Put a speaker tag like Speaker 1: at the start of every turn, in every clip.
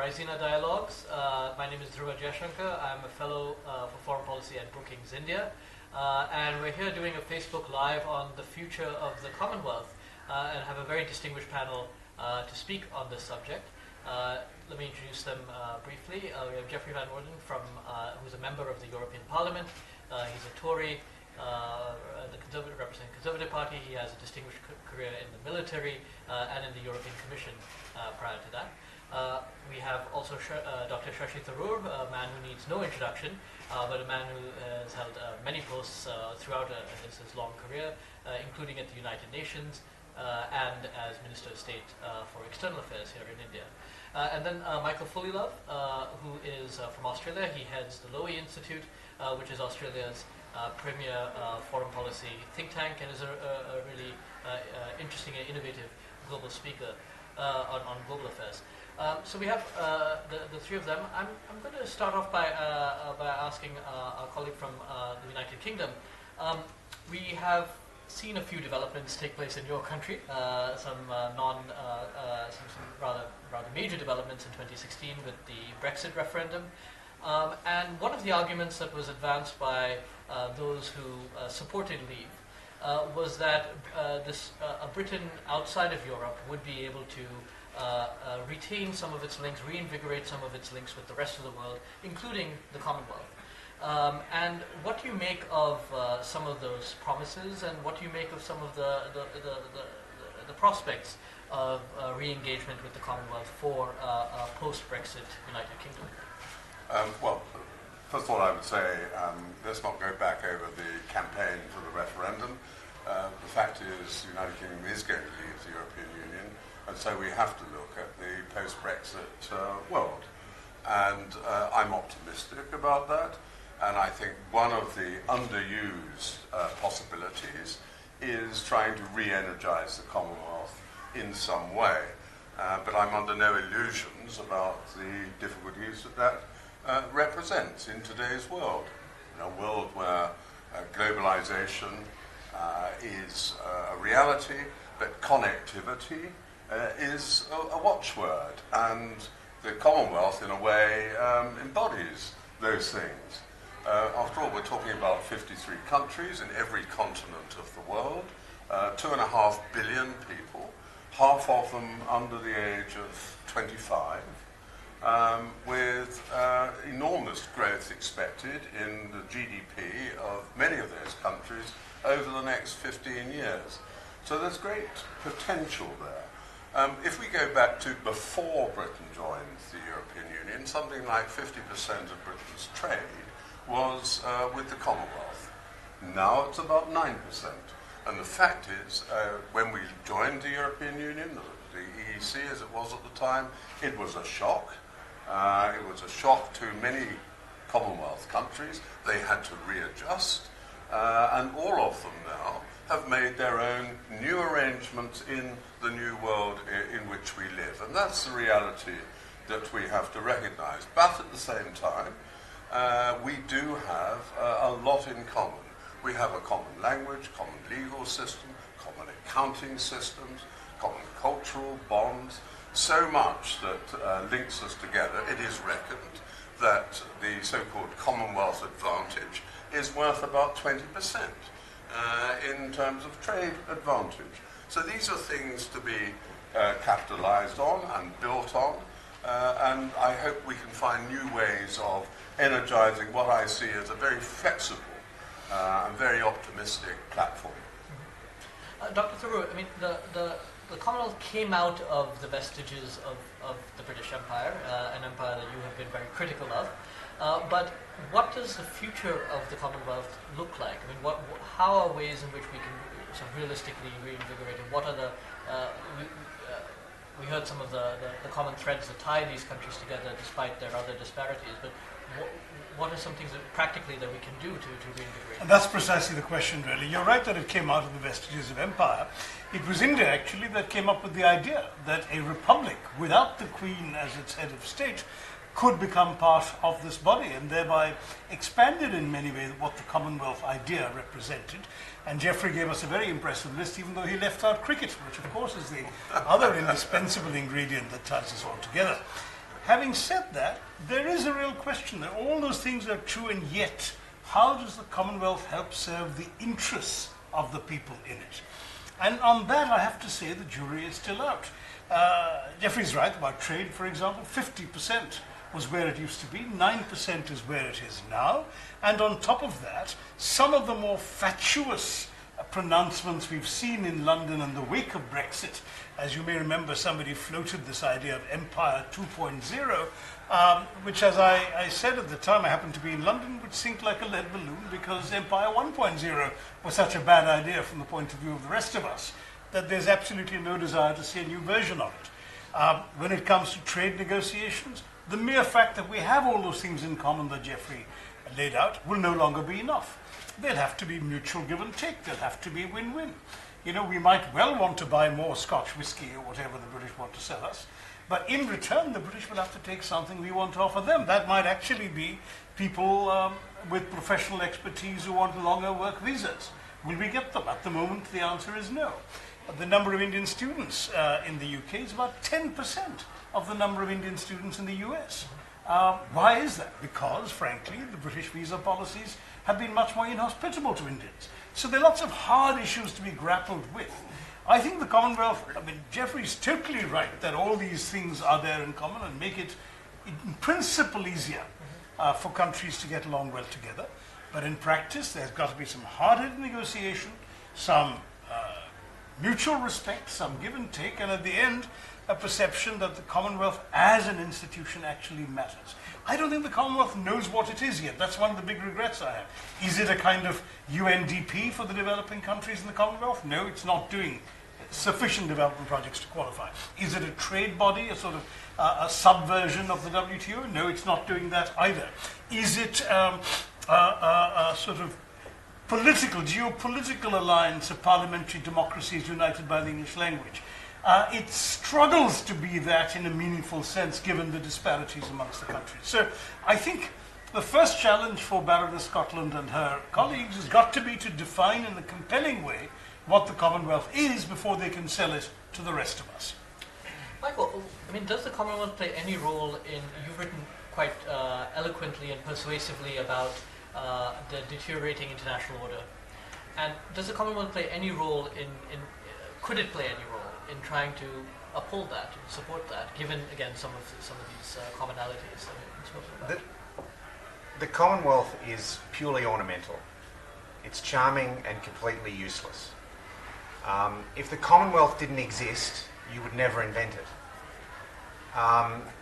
Speaker 1: Raisina Dialogues. My name is Dhruva Jayashankar. I'm a fellow for foreign policy at Brookings, India. And we're here doing a Facebook Live on the future of the Commonwealth and have a very distinguished panel to speak on this subject. Let me introduce them briefly. We have Geoffrey VanOrden who's a member of the European Parliament. He's a Tory, representing the Conservative Party. He has a distinguished career in the military and in the European Commission prior to that. We have also Dr. Shashi Tharoor, a man who needs no introduction, but a man who has held many posts throughout his long career, including at the United Nations and as Minister of State for External Affairs here in India. And then Michael Fullilove, who is from Australia. He heads the Lowy Institute, which is Australia's premier foreign policy think tank, and is a really interesting and innovative global speaker on global affairs. So we have the three of them. I'm going to start off by asking our colleague from the United Kingdom. We have seen a few developments take place in your country, some rather major developments in 2016 with the Brexit referendum. And one of the arguments that was advanced by those who supported leave was that a Britain outside of Europe would be able to retain some of its links, reinvigorate some of its links with the rest of the world, including the Commonwealth. And what do you make of some of those promises, and what do you make of some of the prospects of re-engagement with the Commonwealth for post-Brexit United Kingdom?
Speaker 2: Well, first of all, I would say let's not go back over the campaign for the referendum. The fact is the United Kingdom is going to leave the European Union, and so we have to look at the post-Brexit world. And I'm optimistic about that. And I think one of the underused possibilities is trying to re-energize the Commonwealth in some way. But I'm under no illusions about the difficulties that represents in today's world. In a world where globalization is a reality, but connectivity is a watchword. And the Commonwealth, in a way, embodies those things. After all, we're talking about 53 countries in every continent of the world, 2.5 billion people, half of them under the age of 25, with enormous growth expected in the GDP of many of those countries over the next 15 years. So there's great potential there. If we go back to before Britain joined the European Union, something like 50% of Britain's trade was with the Commonwealth. Now it's about 9%. And the fact is, when we joined the European Union, the EEC as it was at the time, it was a shock. It was a shock to many Commonwealth countries. They had to readjust. And all of them now have made their own new arrangements in the new world in which we live. And that's the reality that we have to recognize. But at the same time, we do have a lot in common. We have a common language, common legal system, common accounting systems, common cultural bonds, so much that links us together. It is reckoned that the so-called Commonwealth advantage is worth about 20% in terms of trade advantage. So these are things to be capitalized on and built on, and I hope we can find new ways of energizing what I see as a very flexible and very optimistic platform.
Speaker 1: Dr. Tharoor, I mean, the Commonwealth came out of the vestiges of the British Empire, an empire that you have been very critical of. But what does the future of the Commonwealth look like? I mean, how are ways in which we can sort of realistically reinvigorate it? What are we heard some of the common threads that tie these countries together despite their other disparities, but what are some things that practically that we can do to reinvigorate?
Speaker 3: And that's precisely the question, really. You're right that it came out of the vestiges of empire. It was India, actually, that came up with the idea that a republic without the Queen as its head of state could become part of this body, and thereby expanded in many ways what the Commonwealth idea represented. And Geoffrey gave us a very impressive list, even though he left out cricket, which of course is the other indispensable ingredient that ties us all together. Having said that, there is a real question that all those things are true, and yet, how does the Commonwealth help serve the interests of the people in it? And on that, I have to say the jury is still out. Geoffrey's right about trade, for example. 50% was where it used to be, 9% is where it is now. And on top of that, some of the more fatuous pronouncements we've seen in London in the wake of Brexit. As you may remember, somebody floated this idea of Empire 2.0, which, as I said at the time, I happened to be in London, would sink like a lead balloon because Empire 1.0 was such a bad idea from the point of view of the rest of us that there's absolutely no desire to see a new version of it. When it comes to trade negotiations, the mere fact that we have all those things in common that Geoffrey laid out will no longer be enough. There'll have to be mutual give and take. There'll have to be win-win. You know, we might well want to buy more Scotch whisky or whatever the British want to sell us, but in return, the British will have to take something we want to offer them. That might actually be people with professional expertise who want longer work visas. Will we get them? At the moment, the answer is no. The number of Indian students in the UK is about 10% of the number of Indian students in the US. Why is that? Because, frankly, the British visa policies have been much more inhospitable to Indians. So there are lots of hard issues to be grappled with. I think the Commonwealth, I mean, Geoffrey's totally right that all these things are there in common and make it, in principle, easier for countries to get along well together. But in practice, there's got to be some hard-headed negotiation, some mutual respect, some give and take, and at the end, a perception that the Commonwealth as an institution actually matters. I don't think the Commonwealth knows what it is yet. That's one of the big regrets I have. Is it a kind of UNDP for the developing countries in the Commonwealth? No, it's not doing sufficient development projects to qualify. Is it a trade body, a sort of a subversion of the WTO? No, it's not doing that either. Is it a sort of political, geopolitical alliance of parliamentary democracies united by the English language? It struggles to be that in a meaningful sense, given the disparities amongst the countries. So I think the first challenge for Baroness Scotland and her colleagues has got to be to define in a compelling way what the Commonwealth is before they can sell it to the rest of us.
Speaker 1: Michael, I mean, does the Commonwealth play any role in, you've written quite eloquently and persuasively about the deteriorating international order, and does the Commonwealth play any role could it play any role in trying to uphold that, support that, given, again, some of these commonalities that we've spoken about?
Speaker 4: The Commonwealth is purely ornamental. It's charming and completely useless. If the Commonwealth didn't exist, you would never invent it.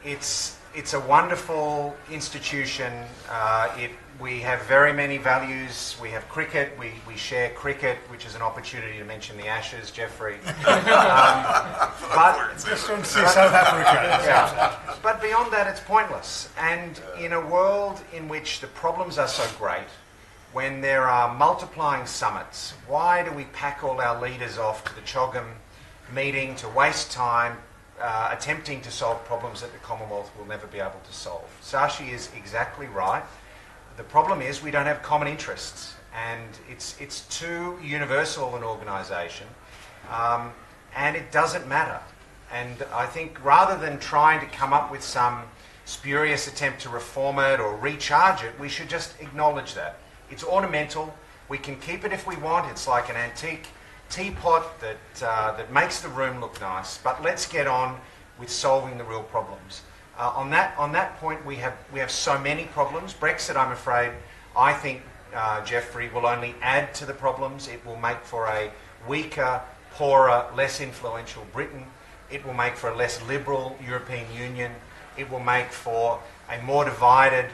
Speaker 4: It's a wonderful institution. We have very many values. We have cricket. We share cricket, which is an opportunity to mention the Ashes, Geoffrey. But
Speaker 3: Just don't say South Africa.
Speaker 4: yeah. But beyond that, it's pointless. And in a world in which the problems are so great, when there are multiplying summits, why do we pack all our leaders off to the CHOGM meeting to waste time attempting to solve problems that the Commonwealth will never be able to solve? Shashi is exactly right. The problem is we don't have common interests, and it's too universal an organisation, and it doesn't matter. And I think rather than trying to come up with some spurious attempt to reform it or recharge it, we should just acknowledge that. It's ornamental. We can keep it if we want. It's like an antique teapot that makes the room look nice. But let's get on with solving the real problems. On that point, we have so many problems. Brexit, I'm afraid, I think, Geoffrey, will only add to the problems. It will make for a weaker, poorer, less influential Britain. It will make for a less liberal European Union. It will make for a more divided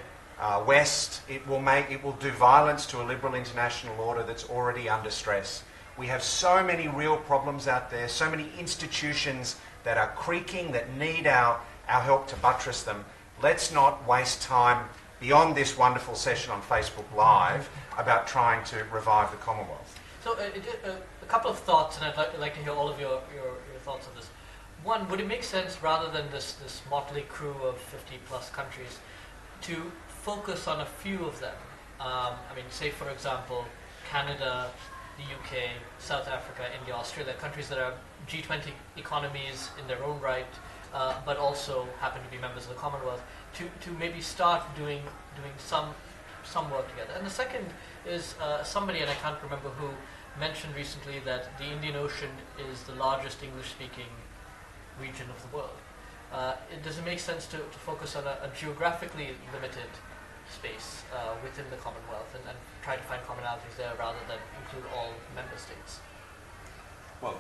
Speaker 4: West. It will do violence to a liberal international order that's already under stress. We have so many real problems out there, so many institutions that are creaking, that need our help to buttress them. Let's not waste time beyond this wonderful session on Facebook Live about trying to revive the Commonwealth.
Speaker 1: So a couple of thoughts, and I'd like to hear all of your thoughts on this. One, would it make sense, rather than this motley crew of 50-plus countries, to focus on a few of them? I mean, say, for example, Canada, the UK, South Africa, India, Australia, countries that are G20 economies in their own right, but also happen to be members of the Commonwealth, to maybe start doing some work together. And the second is somebody, and I can't remember who, mentioned recently that the Indian Ocean is the largest English-speaking region of the world. Does it make sense to focus on a geographically limited space within the Commonwealth and try to find commonalities there rather than include all member states?
Speaker 2: Well,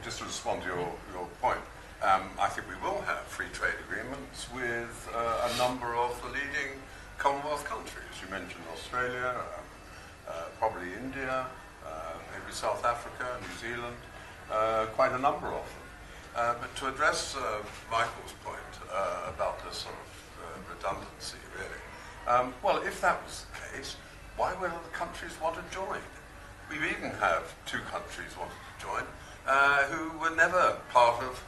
Speaker 2: just to respond to your point, I think we will have free trade agreements with a number of the leading Commonwealth countries. You mentioned Australia, probably India, maybe South Africa, New Zealand, quite a number of them. But to address Michael's point about this sort of redundancy, really, well, if that was the case, why would other countries want to join? We even have two countries wanting to join who were never part of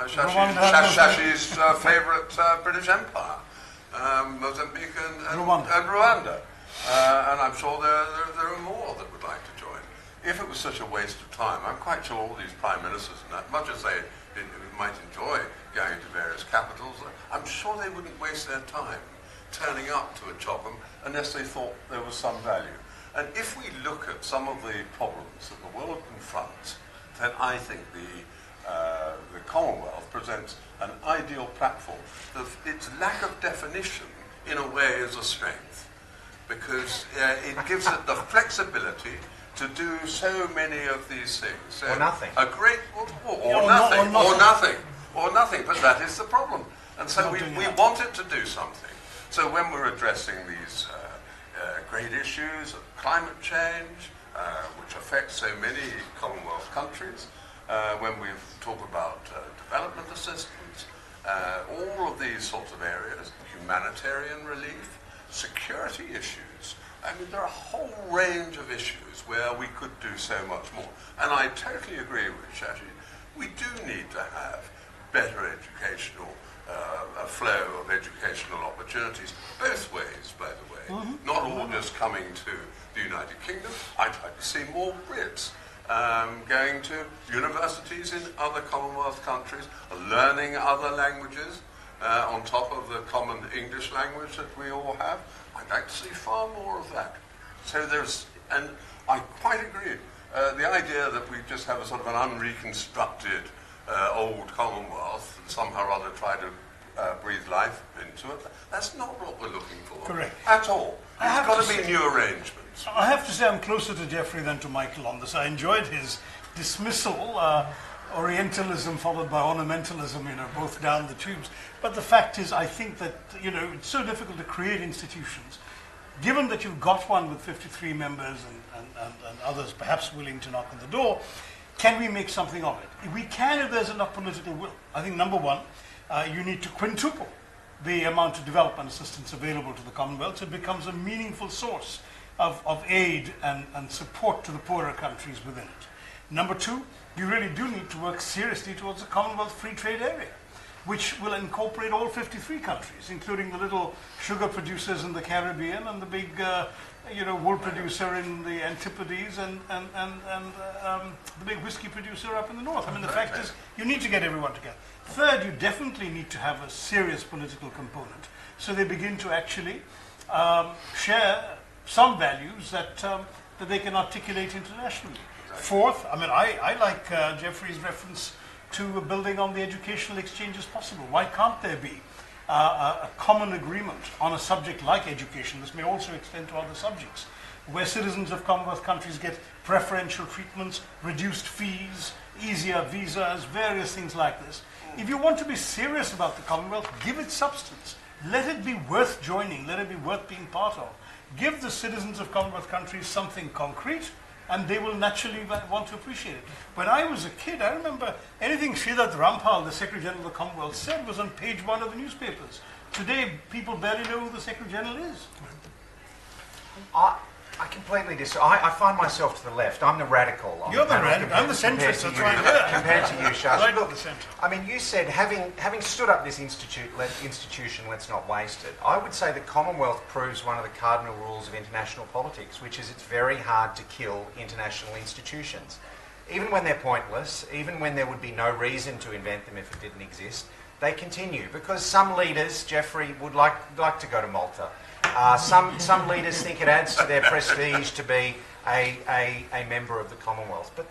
Speaker 2: Shashi's favourite British Empire, Mozambique and Rwanda. And I'm sure there are more that would like to join. If it was such a waste of time, I'm quite sure all these prime ministers and that, much as they might enjoy going to various capitals, I'm sure they wouldn't waste their time turning up to a CHOPM unless they thought there was some value. And if we look at some of the problems that the world confronts, then I think the Commonwealth presents an ideal platform. Its lack of definition, in a way, is a strength, because it gives it the flexibility to do so many of these things.
Speaker 4: Or nothing.
Speaker 2: A great, or nothing, but that is the problem. And so we wanted to do something. So when we're addressing these great issues of climate change, which affects so many Commonwealth countries, when we talk about development assistance, all of these sorts of areas, humanitarian relief, security issues. I mean, there are a whole range of issues where we could do so much more. And I totally agree with Shashi. We do need to have better educational, a flow of educational opportunities, both ways, by the way. Mm-hmm. Not all just coming to the United Kingdom. I'd like to see more Brits going to universities in other Commonwealth countries, learning other languages on top of the common English language that we all have. I'd like to see far more of that. So and I quite agree. The idea that we just have a sort of an unreconstructed old Commonwealth and somehow or other try to breathe life into it, that's not what we're looking for.
Speaker 3: Correct.
Speaker 2: At all. There's got to be new arrangements.
Speaker 3: I have to say I'm closer to Geoffrey than to Michael on this. I enjoyed his dismissal, Orientalism followed by ornamentalism, both down the tubes. But the fact is, I think that, it's so difficult to create institutions. Given that you've got one with 53 members and others perhaps willing to knock on the door, can we make something of it? We can if there's enough political will. I think, number one, you need to quintuple the amount of development assistance available to the Commonwealth so it becomes a meaningful source of aid and support to the poorer countries within it. Number two, you really do need to work seriously towards a Commonwealth free trade area, which will incorporate all 53 countries, including the little sugar producers in the Caribbean and the big wool producer in the Antipodes and the big whiskey producer up in the north. I mean, the fact is, you need to get everyone together. Third, you definitely need to have a serious political component, so they begin to actually share some values that they can articulate internationally. Fourth, I mean, I like Geoffrey's reference to building on the educational exchanges possible. Why can't there be a common agreement on a subject like education? This may also extend to other subjects, where citizens of Commonwealth countries get preferential treatments, reduced fees, easier visas, various things like this. If you want to be serious about the Commonwealth, give it substance. Let it be worth joining. Let it be worth being part of. Give the citizens of Commonwealth countries something concrete, and they will naturally want to appreciate it. When I was a kid, I remember anything Sridhar Rampal, the Secretary General of the Commonwealth, said was on page 1 of the newspapers. Today, people barely know who the Secretary General is.
Speaker 4: I completely disagree. I find myself to the left. I'm the radical.
Speaker 3: You're the radical. I'm the centrist. That's right.
Speaker 4: Compared to you, Shashi.
Speaker 3: Right. Look, the centre.
Speaker 4: I mean, you said having stood up this institution, let's not waste it. I would say the Commonwealth proves one of the cardinal rules of international politics, which is it's very hard to kill international institutions. Even when they're pointless, even when there would be no reason to invent them if it didn't exist, they continue because some leaders, Geoffrey, would like to go to Malta. Some leaders think it adds to their prestige to be a member of the Commonwealth, but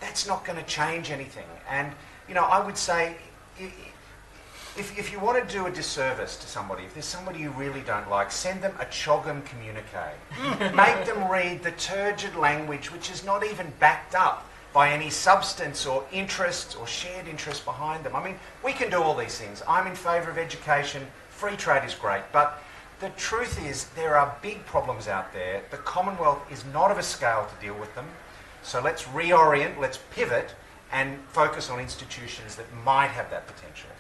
Speaker 4: that's not going to change anything. And I would say, if you want to do a disservice to somebody, if there's somebody you really don't like, send them a Choggum communique. Make them read the turgid language which is not even backed up by any substance or interest or shared interest behind them. I mean, we can do all these things. I'm in favour of education. Free trade is great. But the truth is there are big problems out there. The Commonwealth is not of a scale to deal with them. So let's reorient, let's pivot and focus on institutions that might have that potential.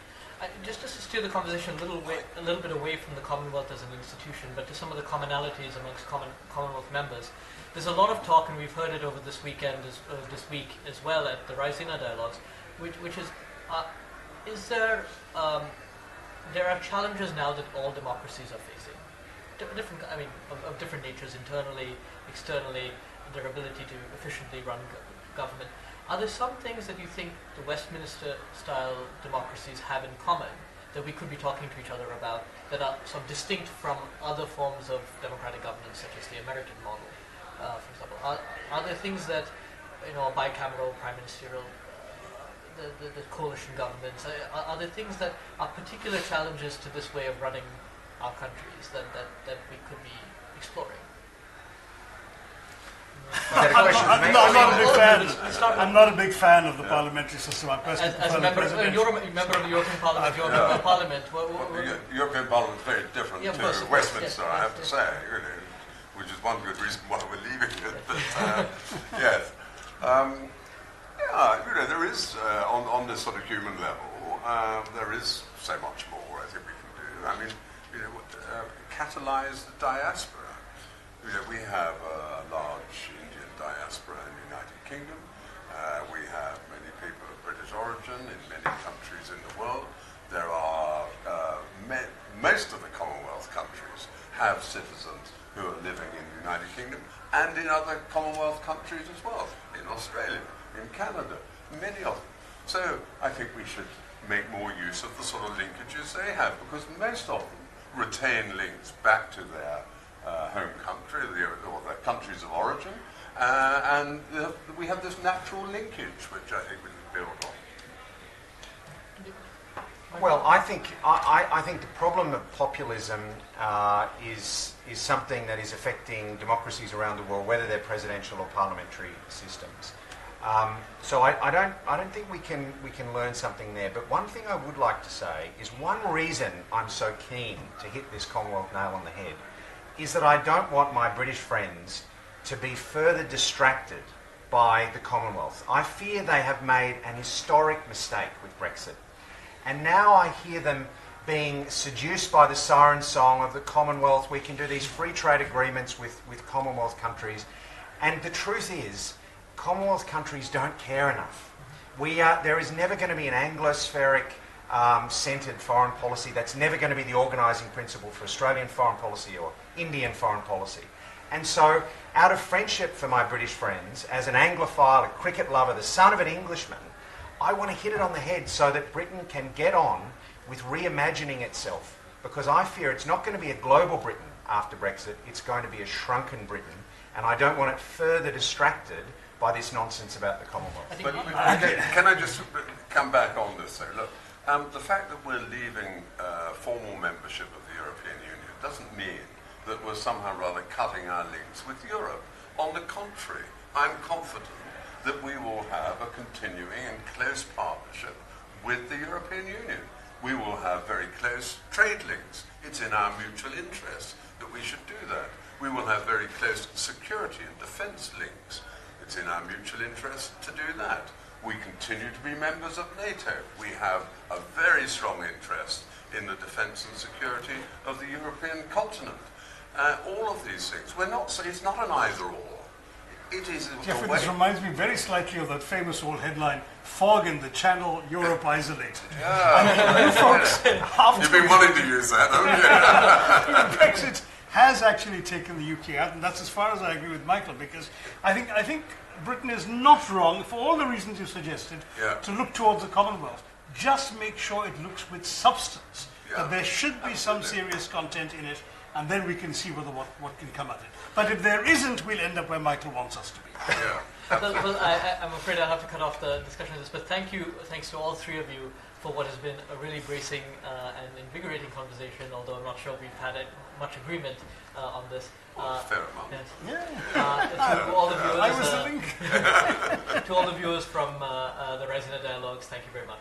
Speaker 1: Just to steer the conversation a little bit away from the Commonwealth as an institution, but to some of the commonalities amongst Commonwealth members. There's a lot of talk, and we've heard it over this weekend, this week as well at the Raisina dialogues, which is there are challenges now that all democracies are facing, of different natures, internally, externally, their ability to efficiently run government. Are there some things that you think the Westminster-style democracies have in common that we could be talking to each other about that are sort of distinct from other forms of democratic governance, such as the American model, for example? Are there things that, bicameral, prime ministerial, the coalition governments, are there things that are particular challenges to this way of running our countries that we could be exploring?
Speaker 3: I'm not a big fan of the parliamentary system. I personally
Speaker 1: as a member of the European Parliament, you're a member of Parliament.
Speaker 2: The European Parliament is very different to Westminster, I have to say, which is one good reason why we're leaving it. But yes, there is on this sort of human level, there is so much more I think we can do. I mean, catalyse the diaspora. We have a large Indian diaspora in the United Kingdom. We have many people of British origin in many countries in the world. There are most of the Commonwealth countries have citizens who are living in the United Kingdom and in other Commonwealth countries as well, in Australia, in Canada, many of them. So I think we should make more use of the sort of linkages they have, because most of them retain links back to their home country, or their countries of origin, and we have this natural linkage, which I think we can build on.
Speaker 4: Well, I think the problem of populism is something that is affecting democracies around the world, whether they're presidential or parliamentary systems. So I don't think we can learn something there. But one thing I would like to say is one reason I'm so keen to hit this Commonwealth nail on the head is that I don't want my British friends to be further distracted by the Commonwealth. I fear they have made an historic mistake with Brexit. And now I hear them being seduced by the siren song of the Commonwealth. We can do these free trade agreements with Commonwealth countries. And the truth is, Commonwealth countries don't care enough. There is never going to be an Anglospheric centred foreign policy. That's never going to be the organising principle for Australian foreign policy or Indian foreign policy. And so, out of friendship for my British friends, as an Anglophile, a cricket lover, the son of an Englishman, I want to hit it on the head so that Britain can get on with reimagining itself. Because I fear it's not going to be a global Britain after Brexit, it's going to be a shrunken Britain. And I don't want it further distracted by this nonsense about the Commonwealth.
Speaker 2: But can I just come back on this? So, look, the fact that we're leaving formal membership of the European Union doesn't mean that we're somehow rather cutting our links with Europe. On the contrary, I'm confident that we will have a continuing and close partnership with the European Union. We will have very close trade links. It's in our mutual interest that we should do that. We will have very close security and defence links. It's in our mutual interest to do that. We continue to be members of NATO. We have a very strong interest in the defence and security of the European continent. All of these things. It's not an either-or. It is
Speaker 3: Geoffrey, this reminds me very slightly of that famous old headline, "Fog in the Channel, Europe isolated."
Speaker 2: Yeah.
Speaker 3: You folks,
Speaker 2: you've been wanting to use that, haven't you?
Speaker 3: Brexit has actually taken the UK out, and that's as far as I agree with Michael, because I think Britain is not wrong, for all the reasons you suggested, to look towards the Commonwealth. just make sure it looks with substance.
Speaker 2: Yeah.
Speaker 3: That there should be some
Speaker 2: Absolutely.
Speaker 3: serious content in it, and then we can see what can come out of it. But if there isn't, we'll end up where Michael wants us to be.
Speaker 2: Yeah.
Speaker 1: Well, I'm afraid I'll have to cut off the discussion of this, but thanks to all three of you for what has been a really bracing and invigorating conversation, although I'm not sure we've had much agreement on this.
Speaker 2: Fair amount.
Speaker 1: Yes.
Speaker 3: Yeah.
Speaker 1: To all the viewers,
Speaker 3: I was the link.
Speaker 1: to all the viewers from the Resident Dialogues, thank you very much.